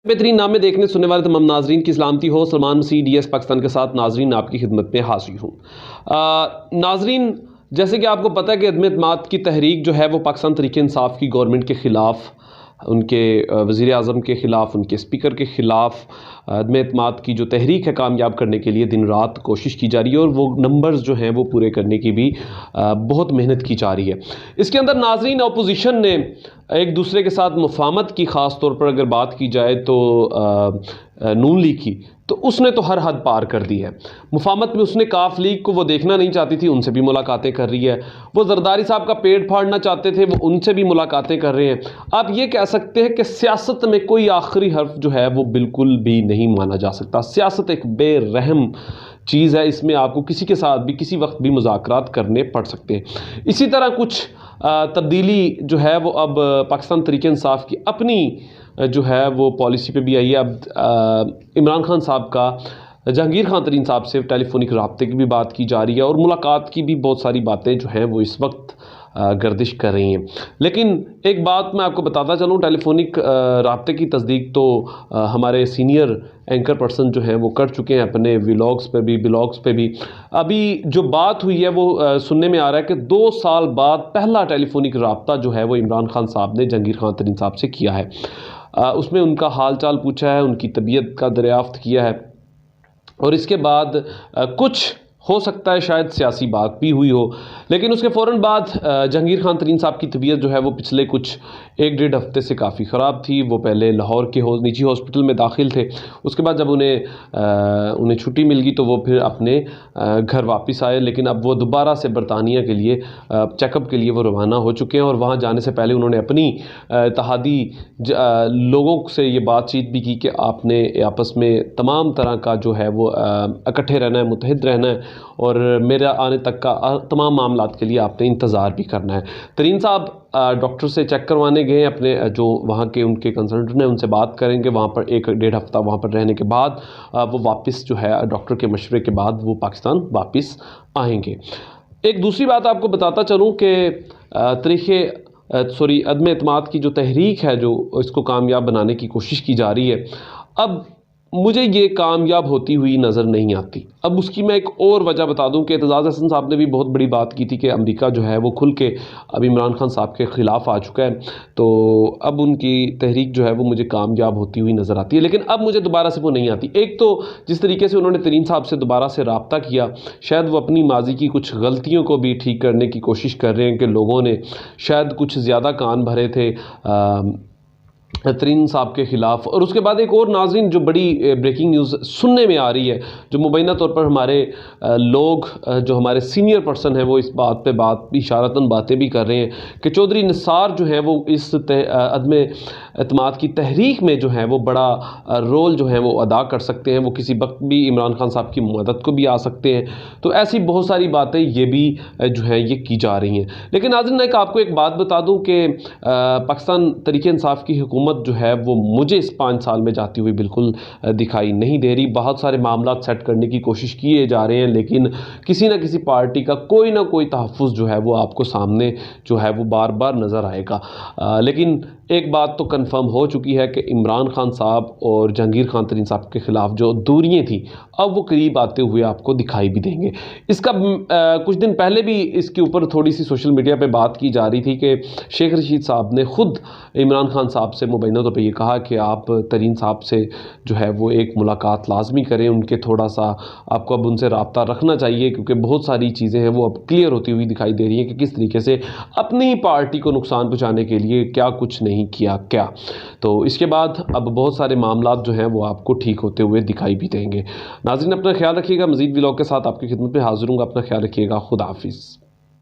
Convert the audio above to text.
बेहतरीन नामे देखने सुनने वाले तमाम नाजरीन की सलामती हो। सलमान मसीह DS पाकिस्तान के साथ नाजरीन आपकी खिदमत में हाजिर हूँ। नाजरीन, जैसे कि आपको पता है कि अदम एतमाद की तहरीक जो है वो पाकिस्तान तहरीक इंसाफ की गवर्नमेंट के ख़िलाफ़, उनके वज़ीर आज़म के ख़िलाफ़, उनके स्पीकर के ख़िलाफ़ अदम एतमाद की जो तहरीक है कामयाब करने के लिए दिन रात कोशिश की जा रही है और वो नंबर्स जो हैं वो पूरे करने की भी बहुत मेहनत की जा रही है। इसके अंदर नाजरीन अपोजिशन ने एक दूसरे के साथ मुफाहमत की, ख़ास तौर पर अगर बात की जाए तो नून लीग की, तो उसने तो हर हद पार कर दी है। मुफाहमत में उसने काफ लीग को वो देखना नहीं चाहती थी, उनसे भी मुलाकातें कर रही है। वो जरदारी साहब का पेट फाड़ना चाहते थे, वो उनसे भी मुलाकातें कर रहे हैं। आप ये कह सकते हैं कि सियासत में कोई आखिरी हर्फ जो है वो बिल्कुल भी नहीं माना जा सकता। सियासत एक बेरहम चीज़ है, इसमें आपको किसी के साथ भी किसी वक्त भी मुज़ाकरात करने पड़ सकते हैं। इसी तरह कुछ तब्दीली जो है वो अब पाकिस्तान तहरीक इंसाफ की अपनी जो है वो पॉलिसी पे भी आई है। अब इमरान खान साहब का जहांगीर खान तरीन साहब से टेलीफोनिक राब्ते की भी बात की जा रही है और मुलाकात की भी बहुत सारी बातें जो हैं वो इस वक्त गर्दिश कर रही हैं। लेकिन एक बात मैं आपको बताता चलूँ, टेलीफोनिक राब्ते की तस्दीक तो हमारे सीनियर एंकर पर्सन जो हैं वो कर चुके हैं अपने व्लॉग्स पे भी, ब्लॉग्स पे भी। अभी जो बात हुई है वो सुनने में आ रहा है कि 2 साल बाद पहला टेलीफोनिक राब्ता जो है वो इमरान खान साहब ने जहांगीर खान तरीन साहब से किया है। उसमें उनका हाल चाल पूछा है, उनकी तबीयत का दरियाफ्त किया है और इसके बाद कुछ हो सकता है शायद सियासी बात भी हुई हो। लेकिन उसके फ़ौरन बाद जहांगीर खान तरीन साहब की तबीयत जो है वो पिछले कुछ 1-1.5 हफ्ते से काफ़ी ख़राब थी। वो पहले लाहौर के निजी हॉस्पिटल में दाखिल थे, उसके बाद जब उन्हें छुट्टी मिल गई तो वो फिर अपने घर वापस आए। लेकिन अब वो दोबारा से बरतानिया के लिए चेकअप के लिए वो रवाना हो चुके हैं और वहाँ जाने से पहले उन्होंने अपनी इत्तेहादी लोगों से ये बातचीत भी की कि आपने आपस में तमाम तरह का जो है वो इकट्ठे रहना है, मुत्तहिद रहना है और मेरा आने तक का तमाम मामलात के लिए आपने इंतज़ार भी करना है। तरीन साहब डॉक्टर से चेक करवाने गए, अपने जो वहाँ के उनके कंसल्टेंट हैं उनसे बात करेंगे। वहाँ पर 1-1.5 हफ्ता वहाँ पर रहने के बाद वो वापस जो है डॉक्टर के मशवरे के बाद वो पाकिस्तान वापस आएंगे। एक दूसरी बात आपको बताता चलूँ कि अदम एतमाद की जो तहरीक है, जो इसको कामयाब बनाने की कोशिश की जा रही है, अब मुझे ये कामयाब होती हुई नज़र नहीं आती। अब उसकी मैं एक और वजह बता दूं कि एतजाज़ हसन साहब ने भी बहुत बड़ी बात की थी कि अमेरिका जो है वो खुल के अब इमरान खान साहब के ख़िलाफ़ आ चुका है, तो अब उनकी तहरीक जो है वो मुझे कामयाब होती हुई नज़र आती है। लेकिन अब मुझे दोबारा से वो नहीं आती। एक तो जिस तरीके से उन्होंने तरीन साहब से दोबारा से रब्ता किया, शायद वो अपनी माजी की कुछ गलतियों को भी ठीक करने की कोशिश कर रहे हैं कि लोगों ने शायद कुछ ज़्यादा कान भरे थे तरीन साहब के ख़िलाफ़। और उसके बाद एक और नाज़रीन जो बड़ी ब्रेकिंग न्यूज़ सुनने में आ रही है, जो मुबैना तौर पर हमारे लोग जो हमारे सीनियर पर्सन हैं वो इस बात पे इशारतन बातें भी कर रहे हैं कि चौधरी निसार जो हैं वो इस अदम एतमाद की तहरीक में जो है वो बड़ा रोल जो है वो अदा कर सकते हैं, वो किसी वक्त भी इमरान खान साहब की मदद को भी आ सकते हैं। तो ऐसी बहुत सारी बातें ये भी जो है ये की जा रही हैं। लेकिन नाज़रीन आपको एक बात बता दूँ कि पाकिस्तान तहरीक इंसाफ की हुकूमत जो है वो मुझे इस 5 साल में जाती हुई बिल्कुल दिखाई नहीं दे रही। बहुत सारे मामला सेट करने की कोशिश किए जा रहे हैं, लेकिन किसी न किसी पार्टी का कोई ना कोई तहफ़्फ़ुज़ जो है वो आपको सामने जो है वो बार बार नज़र आएगा। लेकिन एक बात तो कंफर्म हो चुकी है कि इमरान खान साहब और जहांगीर खान तरीन साहब के ख़िलाफ़ जो दूरियाँ थी अब वो करीब आते हुए आपको दिखाई भी देंगे। इसका कुछ दिन पहले भी इसके ऊपर थोड़ी सी सोशल मीडिया पे बात की जा रही थी कि शेख रशीद साहब ने ख़ुद इमरान खान साहब से मुबैना तौर पर यह कहा कि आप तरीन साहब से जो है वो एक मुलाकात लाजमी करें, उनके थोड़ा सा आपको अब उनसे रब्ता रखना चाहिए, क्योंकि बहुत सारी चीज़ें हैं वो अब क्लियर होती हुई दिखाई दे रही हैं कि किस तरीके से अपनी ही पार्टी को नुकसान पहुँचाने के लिए क्या कुछ नहीं किया क्या। तो इसके बाद अब बहुत सारे मामलात जो हैं वो आपको ठीक होते हुए दिखाई भी देंगे। नाज़रीन अपना ख्याल रखिएगा। मज़ीद व्लॉग के साथ आपकी खिदमत में हाज़िर हूँगा। अपना ख्याल रखिएगा। खुदा हाफिज़।